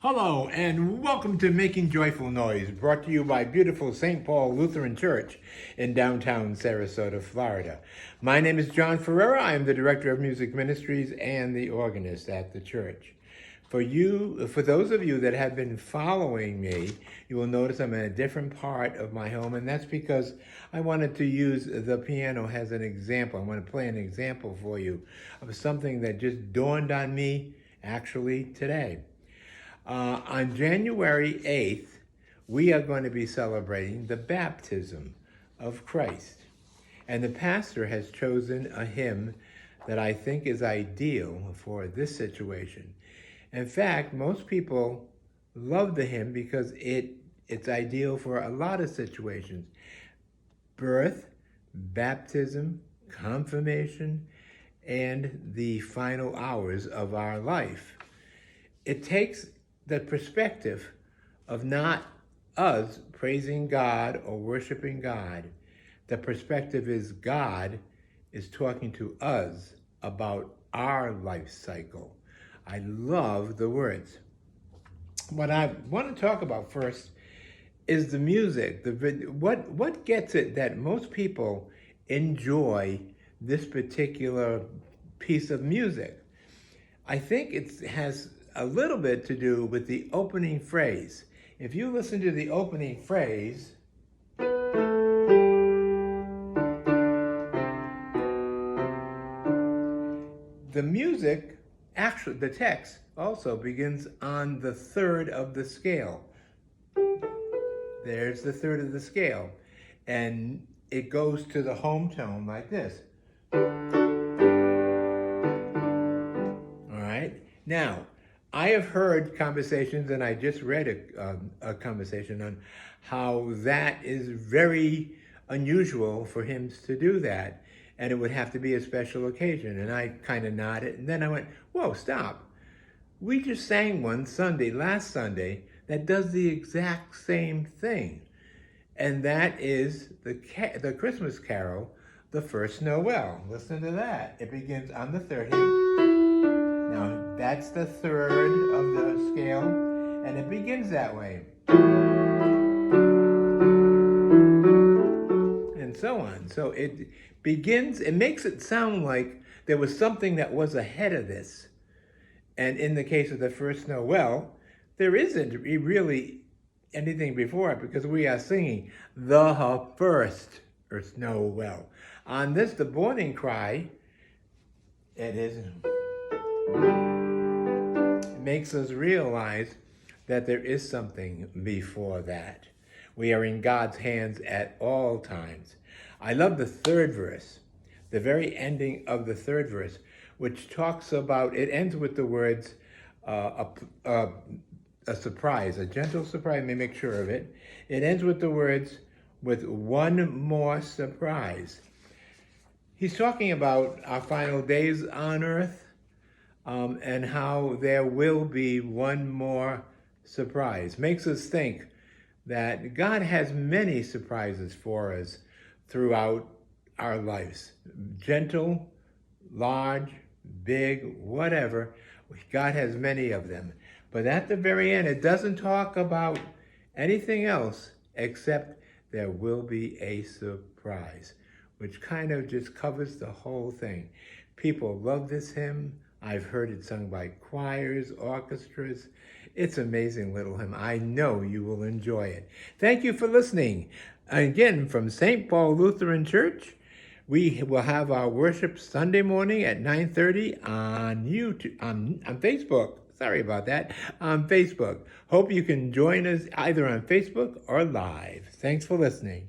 Hello and welcome to Making Joyful Noise, brought to you by beautiful St. Paul Lutheran Church in downtown Sarasota, Florida. My name is John Ferreira. I am the Director of Music Ministries and the organist at the church. For those of you that have been following me, you will notice I'm in a different part of my home, and that's because I wanted to use the piano as an example. I want to play an example for you of something that just dawned on me actually today. On January 8th, we are going to be celebrating the baptism of Christ. And the pastor has chosen a hymn that I think is ideal for this situation. In fact, most people love the hymn because it's ideal for a lot of situations. Birth, baptism, confirmation, and the final hours of our life. It takes the perspective of not us praising God or worshiping God. The perspective is God is talking to us about our life cycle. I love the words. What I want to talk about first is the music. What gets it that most people enjoy this particular piece of music? I think it has a little bit to do with the opening phrase. If you listen to the opening phrase, the music, actually the text also begins on the third of the scale. There's the third of the scale. And it goes to the home tone like this. All right? Now, I have heard conversations, and I just read a conversation on how that is very unusual for hymns to do that, and it would have to be a special occasion. And I kind of nodded, and then I went, whoa, stop. We just sang one Sunday, last Sunday, that does the exact same thing. And that is the Christmas carol, The First Noel. Listen to that. It begins on the third hymn. Now, that's the third of the scale, and it begins that way. And so on. So it begins, it makes it sound like there was something that was ahead of this. And in the case of the First Noel, there isn't really anything before it because we are singing the first Noel. On this, the morning cry, it is... It makes us realize that there is something before that. We are in God's hands at all times. I love the third verse, the very ending of the third verse, which talks about, it ends with the words, a surprise, a gentle surprise, let me make sure of it. It ends with the words, with one more surprise. He's talking about our final days on earth, and how there will be one more surprise. Makes us think that God has many surprises for us throughout our lives. Gentle, large, big, whatever. God has many of them. But at the very end, it doesn't talk about anything else except there will be a surprise, which kind of just covers the whole thing. People love this hymn. I've heard it sung by choirs, orchestras. It's an amazing little hymn. I know you will enjoy it. Thank you for listening. Again, from St. Paul Lutheran Church, we will have our worship Sunday morning at 9:30 on YouTube, on Facebook. Sorry about that, on Facebook. Hope you can join us either on Facebook or live. Thanks for listening.